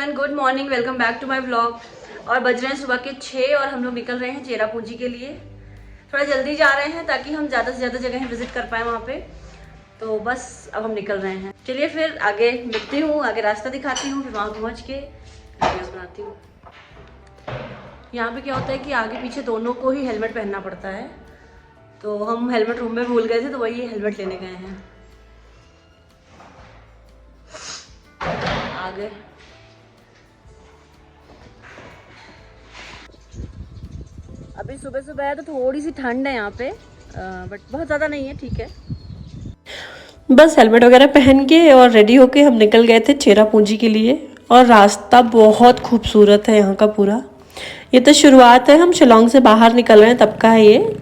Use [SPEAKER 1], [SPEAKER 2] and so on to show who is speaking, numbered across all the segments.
[SPEAKER 1] Everyone, good morning, welcome back to my vlog. और बज रहे हैं सुबह के 6 और हम लोग निकल रहे हैं चेरापूंजी के लिए। थोड़ा जल्दी जा रहे हैं ताकि हम ज़्यादा से ज़्यादा जगह विजिट कर पाएँ वहाँ पे। तो बस अब हम निकल रहे हैं। चलिए फिर आगे मिलती हूँ, आगे रास्ता दिखाती हूँ, फिर वहाँ पहुँच के वीडियोस बनाती हूँ। यहाँ पे क्या होता है कि आगे पीछे दोनों को ही हेलमेट पहनना पड़ता है, तो हम हेलमेट रूम में भूल गए थे, तो वही हेलमेट लेने गए हैं। आगे अभी सुबह सुबह है तो थोड़ी सी ठंड है यहाँ पे, बट बहुत ज़्यादा नहीं है, ठीक है।
[SPEAKER 2] बस हेलमेट वगैरह पहन के और रेडी होके हम निकल गए थे चेरापूंजी के लिए। और रास्ता बहुत खूबसूरत है यहाँ का पूरा। ये तो शुरुआत है, हम शिलोंग से बाहर निकल रहे हैं तब का है ये।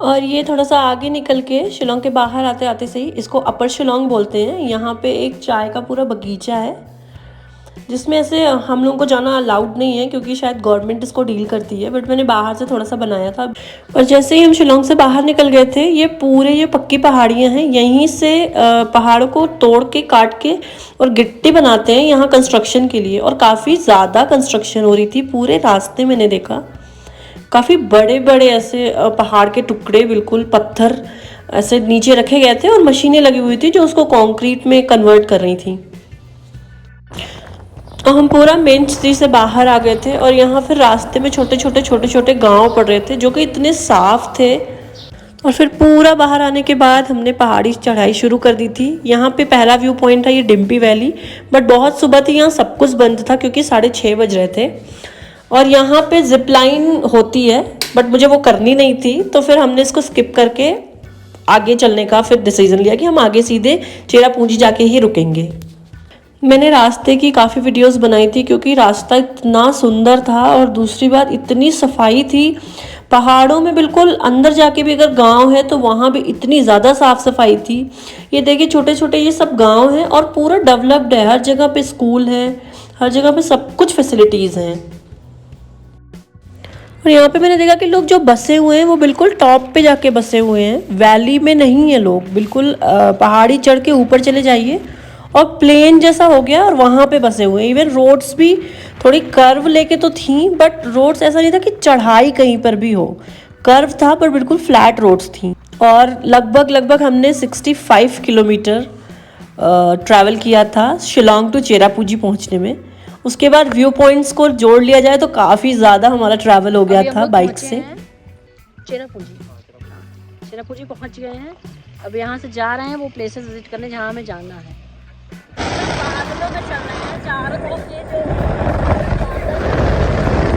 [SPEAKER 2] और ये थोड़ा सा आगे निकल के शिलोंग के बाहर आते आते से ही इसको अपर शिलोंग बोलते हैं। यहाँ पे एक चाय का पूरा बगीचा है जिसमें ऐसे हम लोगों को जाना अलाउड नहीं है क्योंकि शायद गवर्नमेंट इसको डील करती है, बट मैंने बाहर से थोड़ा सा बनाया था। और जैसे ही हम शिलोंग से बाहर निकल गए थे, ये पक्की पहाड़ियाँ हैं। यहीं से पहाड़ों को तोड़ के काट के और गिट्टी बनाते हैं यहाँ कंस्ट्रक्शन के लिए। और काफ़ी ज़्यादा कंस्ट्रक्शन हो रही थी पूरे रास्ते। मैंने देखा काफ़ी बड़े बड़े ऐसे पहाड़ के टुकड़े, बिल्कुल पत्थर ऐसे नीचे रखे गए थे और मशीनें लगी हुई थी जो उसको कंक्रीट में कन्वर्ट कर रही थी। तो हम पूरा मेन सिटी से बाहर आ गए थे और यहाँ फिर रास्ते में छोटे छोटे गांव पड़ रहे थे जो कि इतने साफ थे। और फिर पूरा बाहर आने के बाद हमने पहाड़ी चढ़ाई शुरू कर दी थी। यहाँ पे पहला व्यू पॉइंट था ये डिम्पी वैली, बट बहुत सुबह थी, यहाँ सब कुछ बंद था क्योंकि 6:30 बज रहे थे। और यहाँ पे जिप लाइन होती है, बट मुझे वो करनी नहीं थी, तो फिर हमने इसको स्किप करके आगे चलने का फिर डिसीजन लिया कि हम आगे सीधे चेरापूंजी जाके ही रुकेंगे। मैंने रास्ते की काफ़ी वीडियोस बनाई थी क्योंकि रास्ता इतना सुंदर था और दूसरी बात इतनी सफाई थी। पहाड़ों में बिल्कुल अंदर जाके भी अगर गांव है तो वहाँ भी इतनी ज़्यादा साफ़ सफाई थी। ये देखिए छोटे छोटे ये सब गांव हैं और पूरा डेवलप्ड है। हर जगह पे स्कूल है, हर जगह पे सब कुछ फैसिलिटीज़ हैं। और यहाँ पे मैंने देखा कि लोग जो बसे हुए हैं वो बिल्कुल टॉप पे जाके बसे हुए हैं, वैली में नहीं है लोग। बिल्कुल पहाड़ी चढ़ के ऊपर चले जाइए और प्लेन जैसा हो गया और वहाँ पे बसे हुए हैं। इवन रोड्स भी थोड़ी कर्व लेके तो थी, बट रोड्स ऐसा नहीं था कि चढ़ाई कहीं पर भी हो, कर्व था पर बिल्कुल फ्लैट रोड्स थी। और लगभग हमने 65 किलोमीटर ट्रैवल किया था शिलोंग टू चेरापूंजी पहुँचने में। उसके बाद व्यू पॉइंट्स को जोड़ लिया जाए तो काफ़ी ज़्यादा हमारा ट्रैवल हो गया था बाइक से।
[SPEAKER 1] चेरापूंजी पहुंच गए हैं। अब यहाँ से जा रहे हैं वो प्लेसेस विजिट करने जहाँ हमें जाना है। बादलों में चल रहे हैं चारों तरफ, ये जो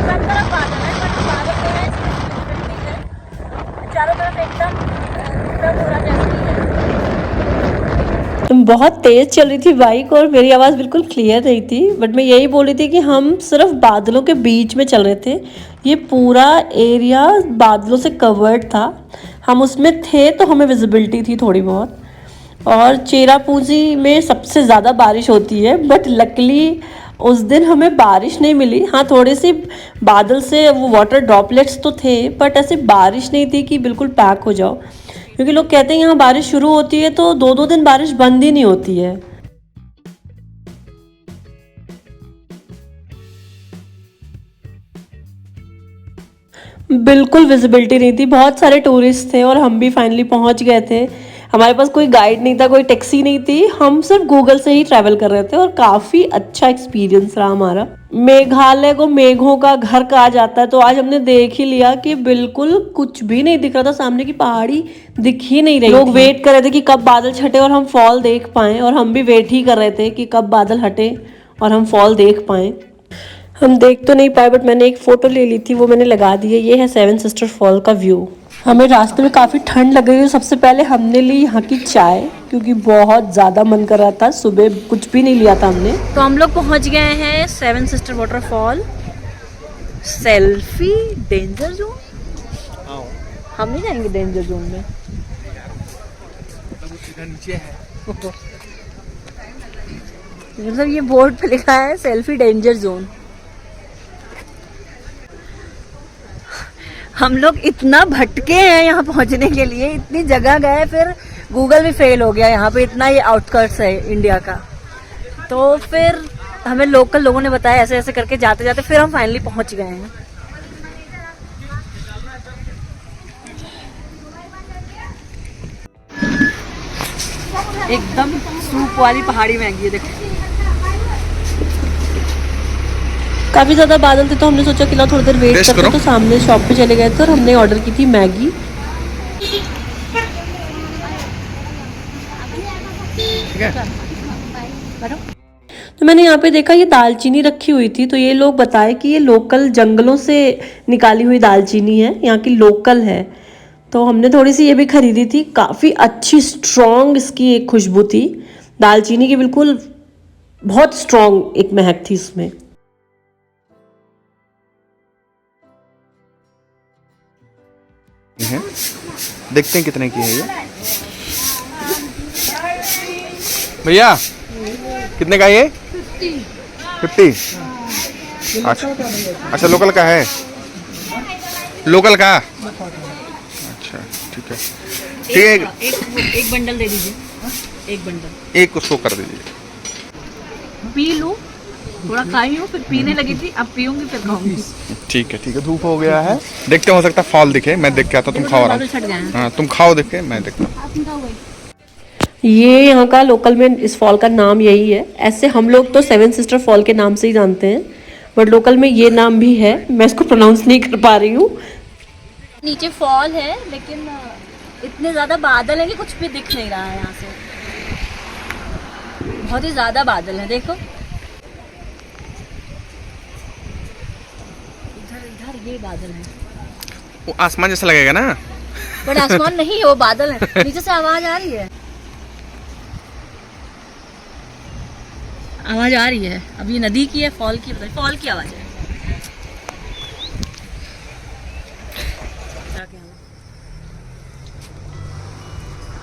[SPEAKER 1] सब तरफ बादल है, बट बादल जो है चारों तरफ एकदम पूरा जैसा ही है।
[SPEAKER 2] बहुत तेज़ चल रही थी बाइक और मेरी आवाज़ बिल्कुल क्लियर नहीं थी, बट मैं यही बोल रही थी कि हम सिर्फ बादलों के बीच में चल रहे थे। ये पूरा एरिया बादलों से कवर्ड था, हम उसमें थे तो हमें विजिबिलिटी थी थोड़ी बहुत। और चेरापूंजी में सबसे ज़्यादा बारिश होती है, बट लकीली उस दिन हमें बारिश नहीं मिली। हाँ, थोड़े से बादल से वो वाटर ड्रॉपलेट्स तो थे, बट ऐसी बारिश नहीं थी कि बिल्कुल पैक हो जाओ, क्योंकि लोग कहते हैं यहाँ बारिश शुरू होती है तो 2-2 दिन बारिश बंद ही नहीं होती है। बिल्कुल विजिबिलिटी नहीं थी, बहुत सारे टूरिस्ट थे और हम भी फाइनली पहुंच गए थे। हमारे पास कोई गाइड नहीं था, कोई टैक्सी नहीं थी, हम सिर्फ गूगल से ही ट्रैवल कर रहे थे और काफ़ी अच्छा एक्सपीरियंस रहा हमारा। मेघालय को मेघों का घर कहा जाता है, तो आज हमने देख ही लिया कि बिल्कुल कुछ भी नहीं दिख रहा था, सामने की पहाड़ी दिख ही नहीं रही। लोग वेट कर रहे थे कि कब बादल छटे और हम फॉल देख पाएँ, और हम भी वेट ही कर रहे थे कि कब बादल हटे और हम फॉल देख पाएँ। हम देख तो नहीं पाए, बट मैंने एक फ़ोटो ले ली थी, वो मैंने लगा दी है। ये है 7 सिस्टर फॉल का व्यू। हमें रास्ते में काफ़ी ठंड लग रही है। सबसे पहले हमने ली यहाँ की चाय क्योंकि बहुत ज़्यादा मन कर रहा था, सुबह कुछ भी नहीं लिया था हमने।
[SPEAKER 1] तो हम लोग पहुँच गए हैं 7 sister waterfall. Selfie danger zone, हम नहीं जाएंगे डेंजर जोन में।
[SPEAKER 3] नीचे है
[SPEAKER 1] मतलब ये बोर्ड पे लिखा है सेल्फी डेंजर जोन। हम लोग इतना भटके हैं यहाँ पहुँचने के लिए, इतनी जगह गए, फिर गूगल भी फेल हो गया यहाँ पे, इतना ये आउटस्कर्ट्स है इंडिया का। तो फिर हमें लोकल लोगों ने बताया ऐसे ऐसे करके जाते जाते फिर हम फाइनली पहुँच गए हैं। एकदम सूप वाली पहाड़ी मैगी है, देखो।
[SPEAKER 2] काफ़ी ज़्यादा बादल थे तो हमने सोचा कि ला थोड़ी देर वेट करते, तो सामने शॉप पे चले गए थे और हमने ऑर्डर की थी मैगी। तो मैंने यहाँ पे देखा ये दालचीनी रखी हुई थी, तो ये लोग बताए कि ये लोकल जंगलों से निकाली हुई दालचीनी है, यहाँ की लोकल है। तो हमने थोड़ी सी ये भी खरीदी थी। काफ़ी अच्छी स्ट्रॉन्ग इसकी एक खुशबू थी दालचीनी की, बिल्कुल बहुत स्ट्रॉन्ग एक महक थी इसमें।
[SPEAKER 3] देखते हैं कितने की है ये। भैया कितने का ये? 50। अच्छा लोकल का है, लोकल का। अच्छा ठीक है, ठीक है।
[SPEAKER 1] एक बंडल दे दीजिए, एक बंडल।
[SPEAKER 3] एक उसको कर दीजिए।
[SPEAKER 1] पी लूं, थोड़ा खाई हूँ, फिर पीने लगी थी, अब पीऊंगी फिर खाऊंगी।
[SPEAKER 3] ठीक है, धूप हो गया है, देखते हो सकता है फॉल दिखे। मैं देख के आता हूँ, तुम खाओ आराम। हाँ तुम खाओ, देख के मैं देखता हूँ।
[SPEAKER 2] ये यहाँ का लोकल में इस फॉल का नाम यही है। ऐसे हम लोग तो सेवन सिस्टर फॉल के नाम से ही जानते हैं, बट लोकल में ये नाम भी है। मैं इसको प्रोनाउंस नहीं कर पा रही हूँ।
[SPEAKER 1] नीचे फॉल है, लेकिन इतने ज्यादा बादल है कि कुछ भी दिख नहीं रहा है यहाँ से। बहुत ही ज्यादा बादल है, देखो इधर ये बादल है।
[SPEAKER 3] वो आसमान जैसा लगेगा ना,
[SPEAKER 1] बट आसमान नहीं है, वो बादल है। नीचे से आवाज आ रही है, आवाज आ रही है। अब ये नदी की है, फॉल की, फॉल की आवाज है।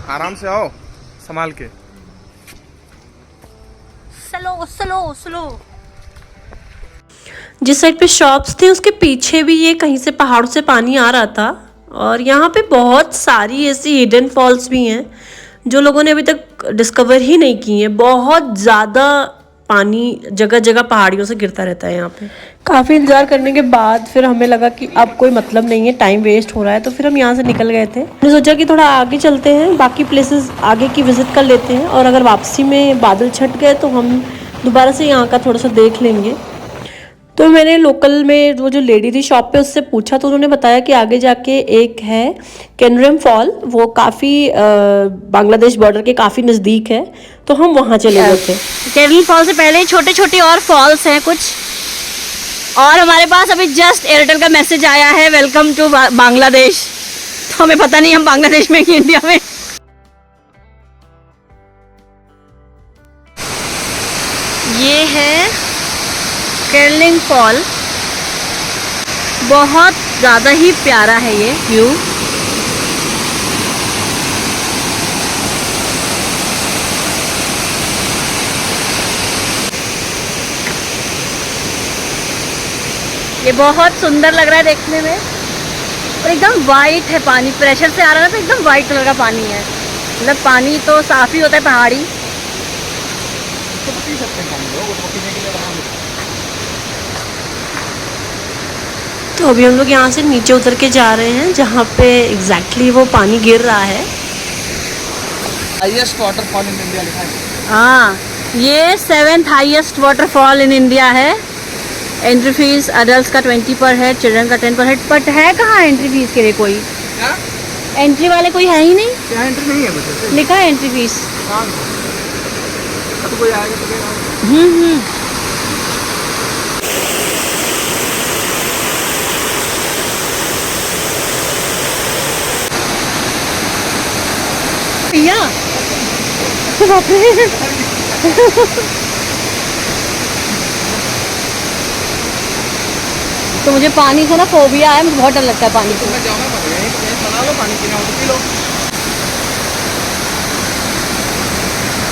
[SPEAKER 3] आराम से आओ, संभाल के।
[SPEAKER 1] Slow slow slow.
[SPEAKER 2] जिस साइड पे शॉप्स थे उसके पीछे भी ये कहीं से पहाड़ों से पानी आ रहा था। और यहाँ पे बहुत सारी ऐसी हिडन फॉल्स भी हैं जो लोगों ने अभी तक डिस्कवर ही नहीं की हैं। बहुत ज़्यादा पानी जगह जगह पहाड़ियों से गिरता रहता है यहाँ पे। काफ़ी इंतज़ार करने के बाद फिर हमें लगा कि अब कोई मतलब नहीं है, टाइम वेस्ट हो रहा है, तो फिर हम यहाँ से निकल गए थे। हमने सोचा कि थोड़ा आगे चलते हैं, बाकी प्लेसेस आगे की विज़िट कर लेते हैं, और अगर वापसी में बादल छट गए तो हम दोबारा से यहाँ का थोड़ा सा देख लेंगे। तो मैंने लोकल में वो जो लेडी थी शॉप पे उससे पूछा, तो उन्होंने बताया कि आगे जाके एक है केनरम फॉल, वो काफ़ी बांग्लादेश बॉर्डर के काफ़ी नज़दीक है, तो हम वहाँ चले गए थे।
[SPEAKER 1] केरल फॉल से पहले छोटे छोटे और फॉल्स हैं कुछ। और हमारे पास अभी जस्ट एयरटेल का मैसेज आया है, वेलकम टू बांग्लादेश। तो हमें पता नहीं हम बांग्लादेश में कि इंडिया में। ये है केरलिंग फॉल, बहुत ज़्यादा ही प्यारा है ये व्यू। ये बहुत सुंदर लग रहा है देखने में, और एकदम वाइट है पानी, प्रेशर से आ रहा है ना, तो एकदम वाइट कलर का पानी है। मतलब पानी तो साफ ही होता है पहाड़ी।
[SPEAKER 2] तो अभी हम लोग यहाँ से नीचे उतर के जा रहे हैं जहाँ पे एग्जैक्टली वो पानी गिर रहा है।
[SPEAKER 3] हाईएस्ट वाटरफॉल इन इंडिया लिखा है।
[SPEAKER 1] हाँ, ये 7th highest waterfall in India है। एंट्री फीस अडल्ट का 20 पर हेड, चिल्ड्रन का 10 पर हेड। बट है कहाँ एंट्री फीस के लिए? कोई
[SPEAKER 3] क्या?
[SPEAKER 1] एंट्री वाले कोई है ही नहीं।
[SPEAKER 3] क्या एंट्री नहीं है? बच्चे
[SPEAKER 1] लिखा है एंट्री फीस।
[SPEAKER 3] तो कोई आएगा तो देगा।
[SPEAKER 1] भैया बाप रे। तो मुझे पानी से ना फोबिया है, मुझे बहुत डर लगता है पानी से।
[SPEAKER 3] मैं जाऊंगा मत, यहीं बना लो, पानी पीना हो तो पी लो।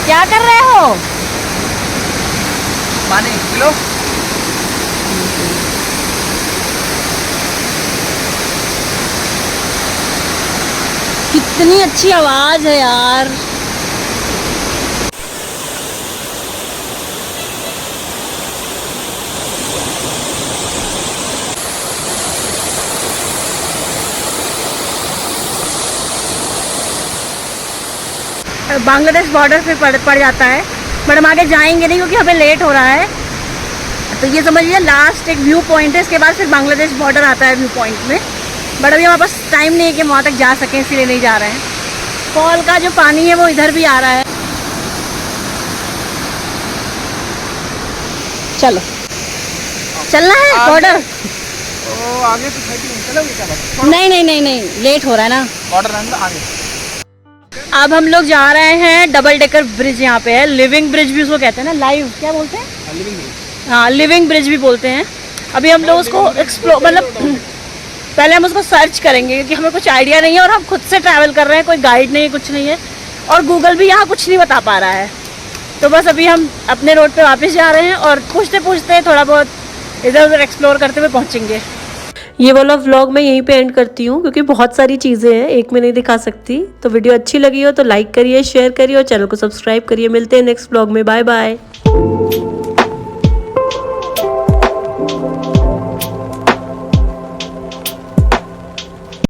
[SPEAKER 1] क्या कर रहे हो?
[SPEAKER 3] पानी किलो
[SPEAKER 1] कितनी अच्छी आवाज है यार। बांग्लादेश बॉर्डर पे पड़ जाता है, बट हम आगे जाएंगे नहीं क्योंकि हमें लेट हो रहा है। तो ये समझिए लास्ट एक व्यू पॉइंट है, इसके बाद फिर बांग्लादेश बॉर्डर आता है व्यू पॉइंट में। बट अभी हमारे पास टाइम नहीं है कि हम वहाँ तक जा सकें, इसलिए नहीं जा रहे हैं। फॉल का जो पानी है वो इधर भी आ रहा है। चलो चलना है बॉर्डर।
[SPEAKER 3] तो आगे तो चलोगे क्या बात?
[SPEAKER 1] नहीं, लेट हो रहा है ना।
[SPEAKER 3] बॉर्डर आगे।
[SPEAKER 1] अब हम लोग जा रहे हैं डबल डेकर ब्रिज, यहाँ पे है लिविंग ब्रिज भी उसको कहते हैं ना, लाइव क्या बोलते हैं? हाँ, लिविंग ब्रिज भी बोलते हैं। अभी हम लोग उसको एक्सप्लोर मतलब पहले हम उसको सर्च करेंगे क्योंकि हमें कुछ आइडिया नहीं है और हम खुद से ट्रैवल कर रहे हैं, कोई गाइड नहीं है, कुछ नहीं है, और गूगल भी यहाँ कुछ नहीं बता पा रहा है। तो बस अभी हम अपने रोड पे वापस जा रहे हैं और पूछते पूछते थोड़ा बहुत इधर उधर एक्सप्लोर करते हुए पहुँचेंगे।
[SPEAKER 2] ये वाला व्लॉग मैं यहीं पे एंड करती हूँ क्योंकि बहुत सारी चीज़ें हैं, एक में नहीं दिखा सकती। तो वीडियो अच्छी लगी हो तो लाइक करिए, शेयर करिए और चैनल को सब्सक्राइब करिए। मिलते हैं नेक्स्ट व्लॉग में। Bye bye.